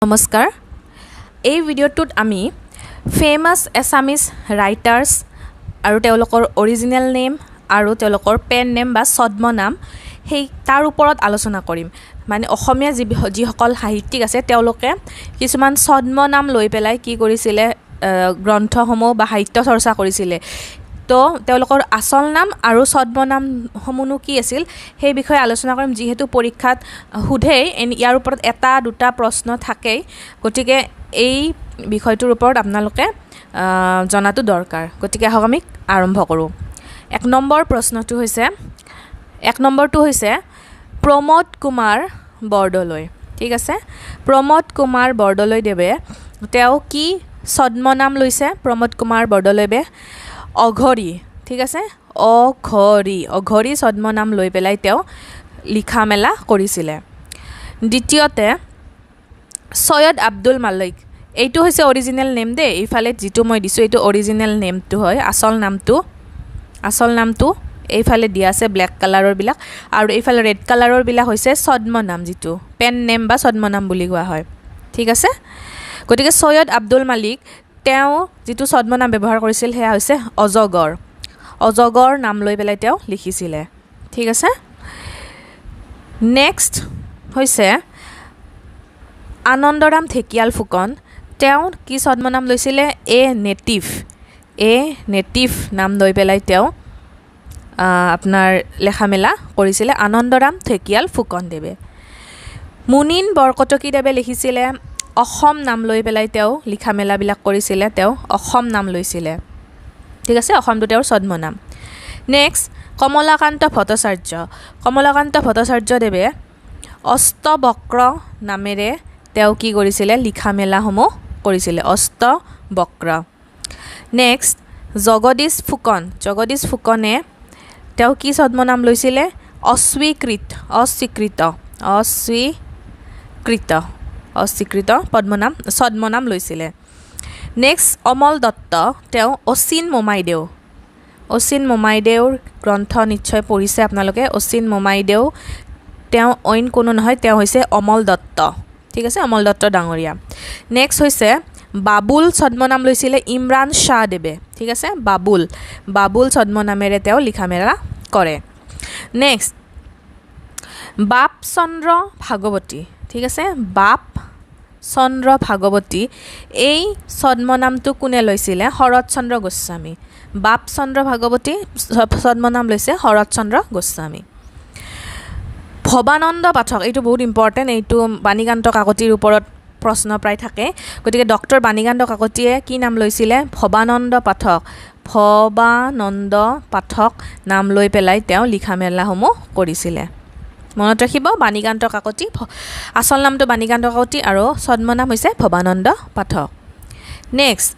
নমস্কাৰ এই ভিডিঅ'টোত আমি ফেমাছ এছামিজ ৰাইটাৰ্ছ আৰু তেওঁলোকৰ অৰিজিনেল নেম আৰু তেওঁলোকৰ পেন নেম বা ছদ্ম নাম সেই তাৰ ওপৰত আলোচনা কৰিম মানে অসমীয়া যিসকল সাহিত্যিক আছে তেওঁলোকে কিছুমান ছদ্ম নাম লৈ পেলাই কি কৰিছিলে গ্ৰন্থসমূহ বা সাহিত্য চৰ্চা কৰিছিলে তো তেওঁলোকৰ আচল নাম আৰু ছদ্ম নামসমূহনো কি আছিল সেই বিষয়ে আলোচনা কৰিম যিহেতু পৰীক্ষাত সোধেই ইয়াৰ ওপৰত এটা দুটা প্ৰশ্ন থাকেই গতিকে এই বিষয়টোৰ ওপৰত আপোনালোকে জনাটো দৰকাৰ গতিকে আহক আমি আৰম্ভ কৰোঁ এক নম্বৰটো হৈছে প্ৰমোদ কুমাৰ বৰদলৈ ঠিক আছে প্ৰমোদ কুমাৰ বৰদলৈদেৱে তেওঁ কি ছদ্ম নাম লৈছে প্ৰমোদ কুমাৰ বৰদলৈদেৱে অঘৰী ঠিক আছে অঘৰী ছদ্ম নাম লৈ পেলাই তেওঁ লিখা মেলা কৰিছিলে দ্বিতীয়তে সৈয়দ আব্দুল মালিক এইটো হৈছে অৰিজিনেল নেম দেই এইফালে যিটো মই দিছোঁ এইটো অৰিজিনেল নেমটো হয় আচল নামটো এইফালে দিয়া আছে ব্লেক কালাৰৰ বিলাক আৰু এইফালে ৰেড কালাৰৰ বিলাক হৈছে ছদ্ম নাম যিটো পেন নেম বা ছদ্ম নাম বুলি কোৱা হয় ঠিক আছে গতিকে সৈয়দ আব্দুল মালিক তেওঁ যিটো ছদ্ম নাম ব্যৱহাৰ কৰিছিল সেয়া হৈছে অজগৰ নাম লৈ পেলাই তেওঁ লিখিছিলে ঠিক আছে নেক্সট হৈছে আনন্দৰাম ঢেকিয়াল ফুকন তেওঁ কি ছদ্ম নাম লৈছিলে এ নেটিভ নাম লৈ পেলাই তেওঁ আপোনাৰ লেখা মেলা কৰিছিলে আনন্দৰাম ঢেকিয়াল ফুকনদেৱে মুনীন বৰকটকীদেৱে লিখিছিলে অসম নাম লৈ পেলাই তেওঁ লিখা মেলাবিলাক কৰিছিলে তেওঁ অসম নাম লৈছিলে ঠিক আছে অসমটো তেওঁৰ ছদ্ম নাম নেক্সট কমলাকান্ত ভট্টাচাৰ্যদেৱে অষ্টবক্ৰ নামেৰে তেওঁ কি কৰিছিলে লিখা মেলাসমূহ কৰিছিলে অষ্টবক্ৰ নেক্সট জগদীশ ফুকনে তেওঁ কি ছদ্ম নাম লৈছিলে অস্বীকৃত ছদ্ম নাম লৈছিলে নেক্সট অমল দত্ত তেওঁ অচিন মোমাইদেউৰ গ্ৰন্থ নিশ্চয় পঢ়িছে আপোনালোকে অচিন মোমাইদেউ তেওঁ অইন কোনো নহয় তেওঁ হৈছে অমল দত্ত ঠিক আছে অমল দত্ত ডাঙৰীয়া নেক্সট হৈছে বাবুল ছদ্ম নাম লৈছিলে ইমৰান শ্বাহদেৱে ঠিক আছে বাবুল ছদ্ম নামেৰে তেওঁ লিখা মেলা কৰে নেক্সট বাপচন্দ্ৰ ভাগৱতী ঠিক আছে বাপচন্দ্ৰ ভাগৱতী এই ছদ্ম নামটো কোনে লৈছিলে শৰৎচন্দ্ৰ গোস্বামী বাপচন্দ্ৰ ভাগৱতী ছদ্ম নাম লৈছে শৰৎচন্দ্ৰ গোস্বামী ভৱানন্দ পাঠক এইটো বহুত ইম্পৰ্টেণ্ট এইটো বাণীকান্ত কাকতিৰ ওপৰত প্ৰশ্ন প্ৰায় থাকে গতিকে ডক্টৰ বাণীকান্ত কাকতিয়ে কি নাম লৈছিলে ভৱানন্দ পাঠক নাম লৈ পেলাই তেওঁ লিখা মেলাসমূহ কৰিছিলে মনত ৰাখিব বাণীকান্ত কাকতি আচল নামটো বাণীকান্ত কাকতি আৰু ছদ্ম নাম হৈছে ভৱানন্দ পাঠক নেক্সট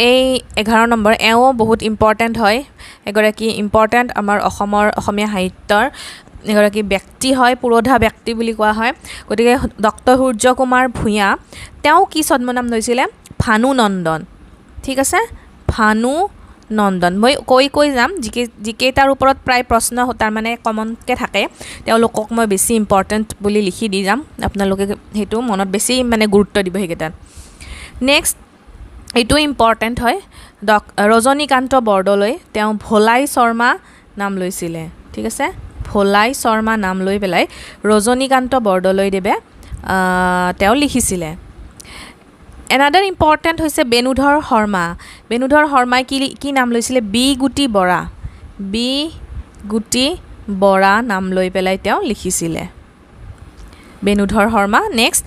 এই 11 নম্বৰ এও বহুত ইম্পৰ্টেণ্ট হয় এগৰাকী ইম্পৰ্টেণ্ট আমাৰ অসমীয়া সাহিত্যৰ এগৰাকী ব্যক্তি হয় পুৰোধা ব্যক্তি বুলি কোৱা হয় গতিকে ডক্টৰ সূৰ্য কুমাৰ ভূঞা তেওঁ কি ছদ্ম নাম লৈছিলে ভানুনন্দন ঠিক আছে ভানুনন্দন মই কৈ যাম যিকেইটাৰ ওপৰত প্ৰায় প্ৰশ্ন তাৰমানে কমনকৈ থাকে তেওঁলোকক মই বেছি ইম্পৰ্টেণ্ট বুলি লিখি দি যাম আপোনালোকে সেইটো মনত বেছি মানে গুৰুত্ব দিব সেইকেইটাত নেক্সট এইটো ইম্পৰ্টেণ্ট হয় ৰজনীকান্ত বৰদলৈ তেওঁ ভোলাই শৰ্মা নাম লৈছিলে ঠিক আছে ভোলাই শৰ্মা নাম লৈ পেলাই ৰজনীকান্ত বৰদলৈদেৱে তেওঁ লিখিছিলে এনাডাৰ ইম্পৰ্টেণ্ট হৈছে বেণুধৰ শৰ্মাই কি নাম লৈছিলে বি গুটি বৰা নাম লৈ পেলাই তেওঁ লিখিছিলে বেণুধৰ শৰ্মা নেক্সট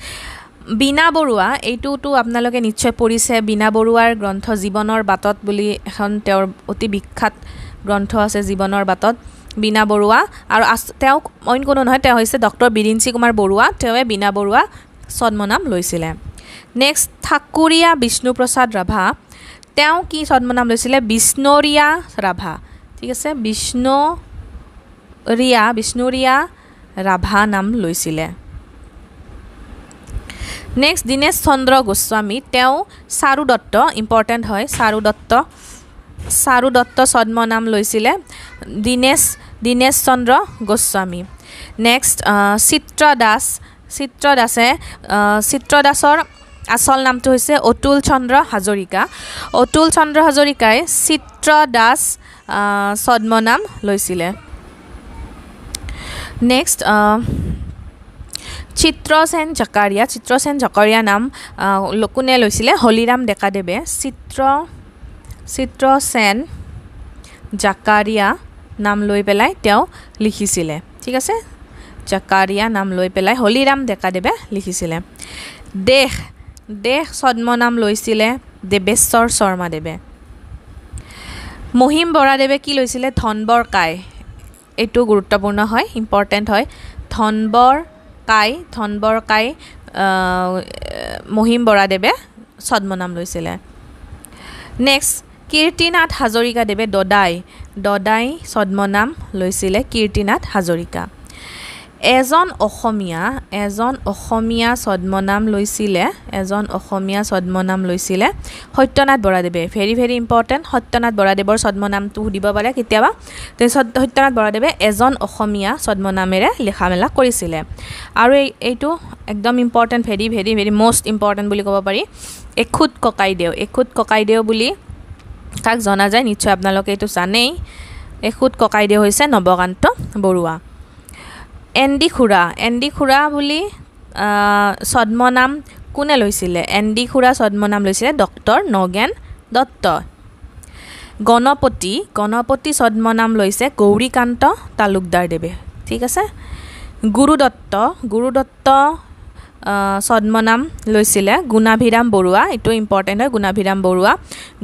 বীণা বৰুৱা এইটোতো আপোনালোকে নিশ্চয় পঢ়িছে বীণা বৰুৱাৰ গ্ৰন্থ জীৱনৰ বাটত বুলি এখন তেওঁৰ অতি বিখ্যাত গ্ৰন্থ আছে জীৱনৰ বাটত বীণা বৰুৱা আৰু তেওঁ অইন কোনো নহয় তেওঁ হৈছে ডক্টৰ বিৰিঞ্চি কুমাৰ বৰুৱা তেওঁৱে বীণা বৰুৱা ছদ্ম নাম লৈছিলে নেক্সট ঠাকুৰীয়া বিষ্ণুপ্ৰসাদ ৰাভা তেওঁ কি ছদ্ম নাম লৈছিলে বিষ্ণুৰীয়া ৰাভা ঠিক আছে বিষ্ণুৰীয়া ৰাভা নাম লৈছিলে নেক্সট দীনেশ চন্দ্ৰ গোস্বামী তেওঁ চাৰু দত্ত ইম্পৰ্টেণ্ট হয় চাৰু দত্ত ছদ্ম নাম লৈছিলে দীনেশ চন্দ্ৰ গোস্বামী নেক্সট চিত্ৰ দাসে চিত্ৰ দাসৰ আসল নামটো হৈছে অতুল চন্দ্ৰ হাজৰিকা অতুল চন্দ্ৰ হাজৰিকাই চিত্ৰ দাস ছদ্মনাম লৈছিলে নেক্সট চিত্ৰসেন জকাৰিয়া নাম কোনে লৈছিলে হলিৰাম ডেকাদেৱে চিত্ৰসেন জকাৰিয়া নাম লৈ পেলাই তেওঁ লিখিছিলে ঠিক আছে জকাৰিয়া নাম লৈ পেলাই হলিৰাম ডেকাদেৱে লিখিছিলে দেশ ছদ্মনাম লৈছিলে দেৱেশ্বৰ শৰ্মাদেৱে মহিম বৰাদেৱে কি লৈছিলে ধনবৰ কাই এইটো গুৰুত্বপূৰ্ণ হয় ইম্পৰ্টেণ্ট হয় ধনবৰ কাই মহিম বৰাদেৱে ছদ্মনাম লৈছিলে নেক্সট কীৰ্তিনাথ হাজৰিকাদেৱে দদাই ছদ্মনাম লৈছিলে কীৰ্তিনাথ হাজৰিকা এজন অসমীয়া ছদ্মনাম লৈছিলে সত্যনাথ বৰাদেৱে ভেৰি ভেৰি ইম্পৰ্টেণ্ট সত্যনাথ বৰাদেৱৰ ছদ্মনামটো সুধিব পাৰে কেতিয়াবা সত্যনাথ বৰাদেৱে এজন অসমীয়া ছদ্মনামেৰে লিখা মেলা কৰিছিলে আৰু এইটো একদম important very very very most important বুলি ক'ব পাৰি এখুত ককাইদেউ বুলি কাক জনা যায় নিশ্চয় আপোনালোকে এইটো জানেই এখুত ককাইদেউ হৈছে নৱকান্ত বৰুৱা এণ্ডি খুৰা বুলি ছদ্মনাম কোনে লৈছিলে এণ্ডি খুৰা ছদ্মনাম লৈছিলে ডক্টৰ নগেন দত্ত গণপতি ছদ্মনাম লৈছে গৌৰীকান্ত তালুকদাৰদেৱে ঠিক আছে গুৰুদত্ত ছদ্মনাম লৈছিলে গুণাভিৰাম বৰুৱা এইটো ইম্পৰ্টেণ্ট হয় গুণাভিৰাম বৰুৱা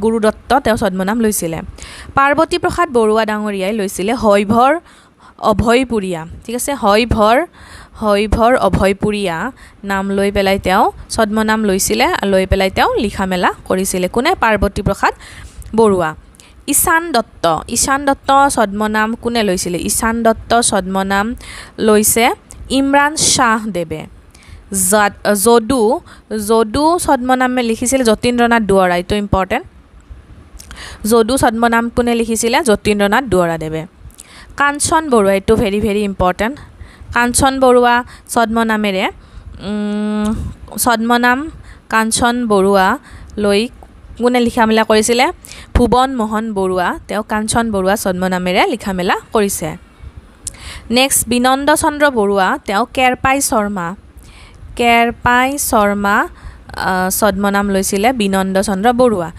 গুৰুদত্ত তেওঁ ছদ্মনাম লৈছিলে পাৰ্বতী প্ৰসাদ বৰুৱা ডাঙৰীয়াই লৈছিলে হৈভৰ অভয়পুৰীয়া ঠিক আছে হৈভৰ অভয়পুৰীয়া নাম লৈ পেলাই তেওঁ ছদ্মনাম লৈছিলে লৈ পেলাই তেওঁ লিখা মেলা কৰিছিলে কোনে পাৰ্বতী প্ৰসাদ বৰুৱা ঈশান দত্ত ছদ্মনাম কোনে লৈছিলে ঈশান দত্ত ছদ্মনাম লৈছে ইমৰান শ্বাহদেৱে যদু ছদ্মনামে লিখিছিলে যতীন্দ্ৰনাথ দুৱৰা এইটো ইম্পৰ্টেণ্ট যদু ছদ্মনাম কোনে লিখিছিলে যতীন্দ্ৰনাথ দুৱৰাদেৱে কাঞ্চন বৰুৱা এইটো ভেৰি ভেৰি ইম্পৰ্টেণ্ট কাঞ্চন বৰুৱা ছদ্মনামেৰে কাঞ্চন বৰুৱা লৈ কোনে লিখা মেলা কৰিছিলে ভুৱন মোহন বৰুৱা তেওঁ কাঞ্চন বৰুৱা ছদ্মনামেৰে লিখা মেলা কৰিছে নেক্সট বিনন্দ চন্দ্ৰ বৰুৱা তেওঁ কেৰপাই শৰ্মা ছদ্মনাম লৈছিলে বিনন্দ চন্দ্ৰ বৰুৱা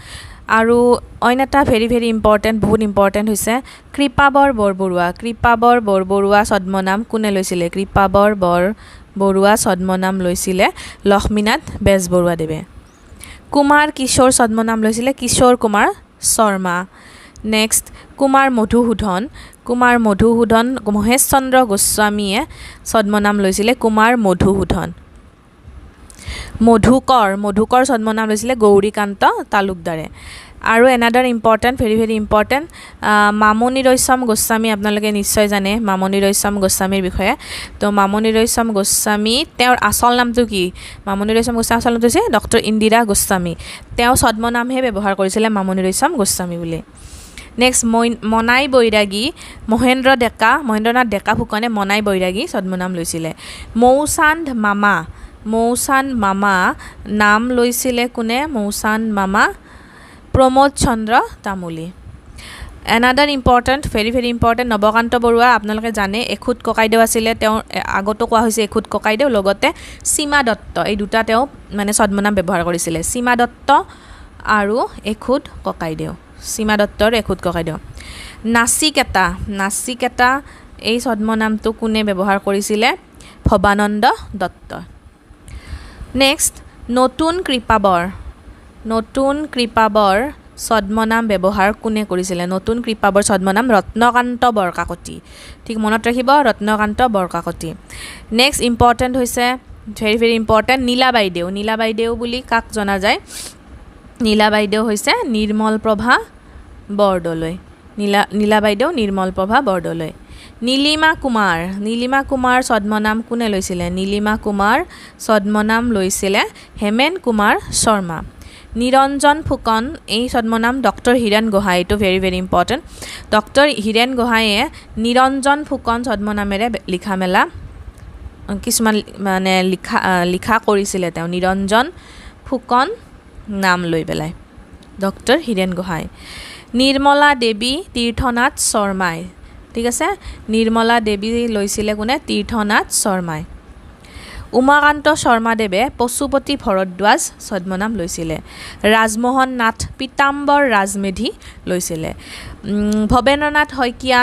আৰু অইন এটা ভেৰি ভেৰি ইম্পৰ্টেণ্ট বহুত ইম্পৰ্টেণ্ট হৈছে কৃপাবৰ বৰবৰুৱা ছদ্মনাম কোনে লৈছিলে কৃপাবৰ বৰবৰুৱা ছদ্মনাম লৈছিলে লক্ষ্মীনাথ বেজবৰুৱাদেৱে কুমাৰ কিশোৰ ছদ্মনাম লৈছিলে কিশোৰ কুমাৰ শৰ্মা নেক্সট কুমাৰ মধুসূদন মহেশ চন্দ্ৰ গোস্বামীয়ে ছদ্মনাম লৈছিলে কুমাৰ মধুসূদন মধুকৰ ছদ্মনাম লৈছিলে গৌৰীকান্ত তালুকদাৰে আৰু another important very very important Mamoni Raisom Goswami আপোনালোকে নিশ্চয় জানে মামণি ৰয়ছম গোস্বামীৰ বিষয়ে তো মামণি ৰয়ছম গোস্বামী তেওঁৰ আচল নামটো কি মামণি ৰয়ছম গোস্বামীৰ আচল নামটো হৈছে ডক্টৰ ইন্দিৰা গোস্বামী তেওঁ ছদ্মনামহে ব্যৱহাৰ কৰিছিলে মামণি ৰয়ছম গোস্বামী বুলি নেক্সট মনাই বৈৰাগী মহেন্দ্ৰনাথ ডেকা ফুকনে মনাই বৈৰাগী ছদ্মনাম লৈছিলে মৌচান্দ মামা নাম লৈছিলে কোনে Mouchand Mama Pramod Chandra Tamuli another important very very important Nabakanta Barua আপোনালোকে জানে এখুত ককাইদেউ আছিলে তেওঁৰ আগতো কোৱা হৈছে এখুত ককাইদেউ লগতে সীমা দত্ত এই দুটা তেওঁ মানে ছদ্মনাম ব্যৱহাৰ কৰিছিলে সীমা দত্ত আৰু এখুত ককাইদেউ নাচিকেতা এই ছদ্মনামটো কোনে ব্যৱহাৰ কৰিছিলে ভৱানন্দ দত্ত নেক্সট নতুন কৃপাবৰ ছদ্মনাম ব্যৱহাৰ কোনে কৰিছিলে নতুন কৃপাবৰ ছদ্মনাম ৰত্নকান্ত বৰকাকতি ঠিক মনত ৰাখিব ৰত্নকান্ত বৰকাকতি নেক্সট ইম্পৰ্টেণ্ট হৈছে ভেৰি ভেৰি ইম্পৰ্টেণ্ট নীলাবাইদেউ বুলি কাক জনা যায় নীলাবাইদেউ হৈছে নিৰ্মলপ্ৰভা বৰদলৈ নীলিমা কুমাৰ ছদ্মনাম কোনে লৈছিলে নীলিমা কুমাৰ ছদ্মনাম লৈছিলে হেমেন কুমাৰ শৰ্মা নিৰঞ্জন ফুকন এই ছদ্মনাম ডক্টৰ হীৰেণ গোহাঁই এইটো very very important doctor Hiren গোহাঁয়ে নিৰঞ্জন ফুকন ছদ্মনামেৰে লিখা মেলা কিছুমান মানে লিখা কৰিছিলে তেওঁ নিৰঞ্জন ফুকন নাম লৈ পেলাই ডক্টৰ হীৰেণ গোহাঁই নিৰ্মলা দেৱী তীৰ্থনাথ শৰ্মাই ঠিক আছে নিৰ্মলা দেৱী লৈছিলে কোনে তীৰ্থনাথ শৰ্মাই উমাকান্ত শৰ্মাদেৱে পশুপতি ভৰদ্বাজ ছদ্মনাম লৈছিলে ৰাজমোহন নাথ পীতাম্বৰ ৰাজমেধি লৈছিলে ভৱেন্দ্ৰনাথ শইকীয়া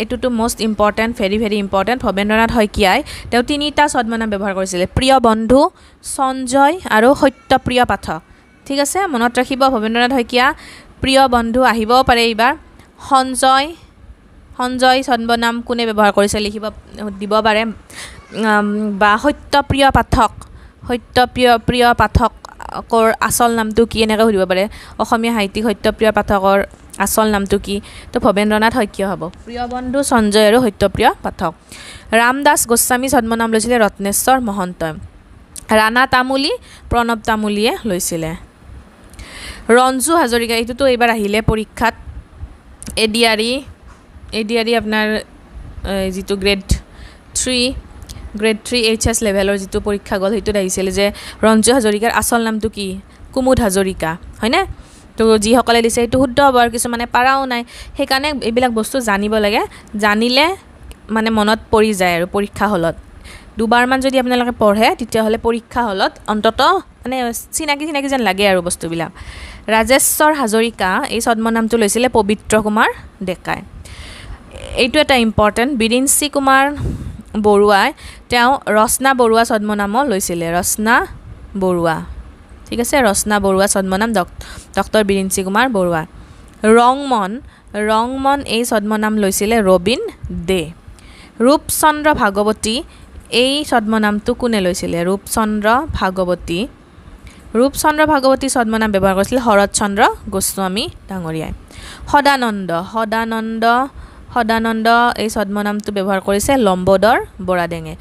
এটুটো most important very very important Bhabendranath শইকীয়াই তেওঁ তিনিটা ছদ্মনাম ব্যৱহাৰ কৰিছিলে প্ৰিয় বন্ধু সঞ্জয় আৰু সত্যপ্ৰিয় পাঠক ঠিক আছে মনত ৰাখিব ভৱেন্দ্ৰনাথ শইকীয়া প্ৰিয় বন্ধু আহিবও পাৰে এইবাৰ সঞ্জয় ছদ্মনাম কোনে ব্যৱহাৰ কৰিছে লিখিব দিব পাৰে বা সত্যপ্ৰিয় পাঠকৰ আচল নামটো কি এনেকৈ সুধিব পাৰে অসমীয়া সাহিত্যিক সত্যপ্ৰিয় পাঠকৰ আচল নামটো কি তো ভৱেন্দ্ৰনাথ শইকীয়া হ'ব প্ৰিয় বন্ধু সঞ্জয় আৰু সত্যপ্ৰিয় পাঠক ৰামদাস গোস্বামী ছদ্মনাম লৈছিলে ৰত্নেশ্বৰ মহন্তই ৰাণা তামুলী প্ৰণৱ তামুলীয়ে লৈছিলে ৰঞ্জু হাজৰিকা এইটোতো এইবাৰ আহিলে পৰীক্ষাত এডিআৰি আপোনাৰ যিটো গ্ৰেড 3 HS লেভেলৰ যিটো পৰীক্ষা গ'ল সেইটোত আহিছিল যে ৰঞ্জু হাজৰিকাৰ আচল নামটো কি কুমুদ হাজৰিকা হয়নে তো যিসকলে দিছে এইটো শুদ্ধ হ'ব আৰু কিছুমানে পাৰাও নাই সেইকাৰণে এইবিলাক বস্তু জানিব লাগে জানিলে মানে মনত পৰি যায় আৰু পৰীক্ষা হলত দুবাৰমান যদি আপোনালোকে পঢ়ে তেতিয়াহ'লে পৰীক্ষা হলত অন্তত মানে চিনাকি যেন লাগে আৰু বস্তুবিলাক ৰাজেশ্বৰ হাজৰিকা এই ছদ্মনামটো লৈছিলে পবিত্ৰ কুমাৰ ডেকাই এইটো এটা ইম্পৰ্টেণ্ট বিৰিঞ্চি কুমাৰ বৰুৱাই তেওঁ ৰচনা বৰুৱা ছদ্মনামো লৈছিলে ৰচনা বৰুৱা ঠিক আছে ৰচনা বৰুৱা ছদ্মনাম ডক্টৰ বিৰিঞ্চি কুমাৰ বৰুৱা ৰংমন এই ছদ্মনাম লৈছিলে ৰবীন দে ৰূপচন্দ্ৰ ভাগৱতী এই ছদ্মনামটো কোনে লৈছিলে ৰূপচন্দ্ৰ ভাগৱতী ছদ্মনাম ব্যৱহাৰ কৰিছিলে শৰৎচন্দ্ৰ গোস্বামী ডাঙৰীয়াই সদানন্দ এই ছদ্মনামটো ব্যৱহাৰ কৰিছে লম্বোদৰ বৰাডেঙে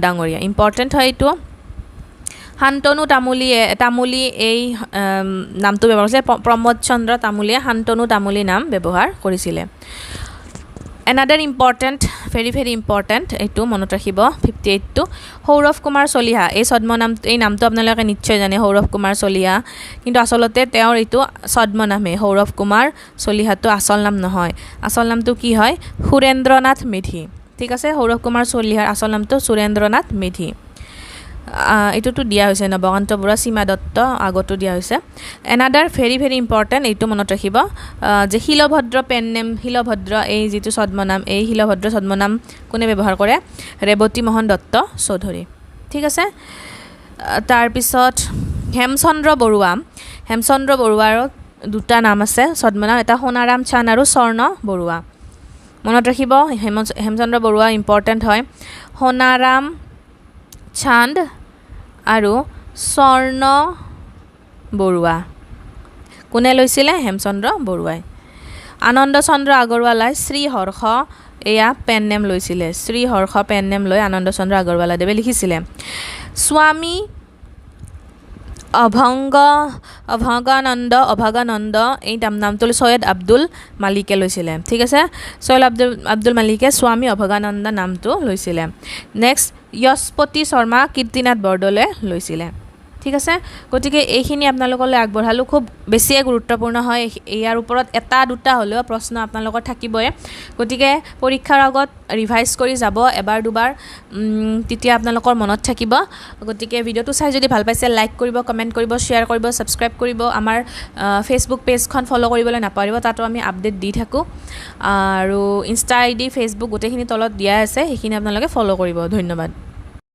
ডাঙৰীয়া ইম্পৰ্টেণ্ট হয় এইটো শান্তনু তামুলী এই নামটো ব্যৱহাৰ কৰিছিলে প্ৰমোদ চন্দ্ৰ তামুলীয়ে শান্তনু তামুলী নাম ব্যৱহাৰ কৰিছিলে another important very very important এইটো মনত ৰাখিব 58টো সৌৰভ কুমাৰ চলিহা এই নামটো আপোনালোকে নিশ্চয় জানে সৌৰভ কুমাৰ চলিহা কিন্তু আচলতে তেওঁৰ এইটো ছদ্মনামহে সৌৰভ কুমাৰ চলিহাটো আচল নাম নহয় আচল নামটো কি হয় সুৰেন্দ্ৰনাথ মেধি ঠিক আছে সৌৰভ কুমাৰ চলিহাৰ আচল নামটো সুৰেন্দ্ৰনাথ মেধি এইটোতো দিয়া হৈছে নৱকান্ত বৰুৱা সীমা দত্ত আগতো দিয়া হৈছে এনাডাৰ ভেৰি ভেৰি ইম্পৰ্টেণ্ট এইটো মনত ৰাখিব যে শিলভদ্ৰ এই যিটো ছদ্মনাম এই শিলভদ্ৰ ছদ্মনাম কোনে ব্যৱহাৰ কৰে ৰেৱতী মোহন দত্ত চৌধুৰী ঠিক আছে তাৰপিছত হেমচন্দ্ৰ বৰুৱাৰ দুটা নাম আছে ছদ্মনাম এটা সোণাৰাম চান্দ আৰু স্বৰ্ণ বৰুৱা মনত ৰাখিব হেমচন্দ্ৰ বৰুৱা ইম্পৰ্টেণ্ট হয় সোণাৰাম চান্দ আৰু স্বৰ্ণ বৰুৱা কোনে লৈছিলে হেমচন্দ্ৰ বৰুৱাই আনন্দ চন্দ্ৰ আগৰৱালাই শ্ৰীহৰ্ষ এয়া পেন নেম লৈছিলে শ্ৰীহৰ্ষ পেন নেম লৈ আনন্দ চন্দ্ৰ আগৰৱালাদেৱে লিখিছিলে স্বামী অভাগানন্দ এই নামটো সৈয়দ আব্দুল মালিকে লৈছিলে ঠিক আছে সৈয়দ আব্দুল মালিকে স্বামী অভাগানন্দ নামটো লৈছিলে নেক্সট যশপতি শৰ্মা কীৰ্তিনাথ বৰদলৈ লৈছিলে ঠিক আছে গতিকে এইখিনি আপোনালোকলৈ আগবঢ়ালোঁ খুব বেছিয়ে গুৰুত্বপূৰ্ণ হয় ইয়াৰ ওপৰত এটা দুটা হ'লেও প্ৰশ্ন আপোনালোকৰ থাকিবই গতিকে পৰীক্ষাৰ আগত ৰিভাইজ কৰি যাব এবাৰ দুবাৰ তেতিয়া আপোনালোকৰ মনত থাকিব গতিকে ভিডিঅ'টো চাই যদি ভাল পাইছে লাইক কৰিব কমেণ্ট কৰিব শ্বেয়াৰ কৰিব ছাবস্ক্ৰাইব কৰিব আমাৰ ফেচবুক পেজখন ফ'ল' কৰিবলৈ নাপাহৰিব তাতো আমি আপডেট দি থাকোঁ আৰু ইনষ্টা ID ফেচবুক গোটেইখিনি তলত দিয়া আছে সেইখিনি আপোনালোকে ফ'ল' কৰিব ধন্যবাদ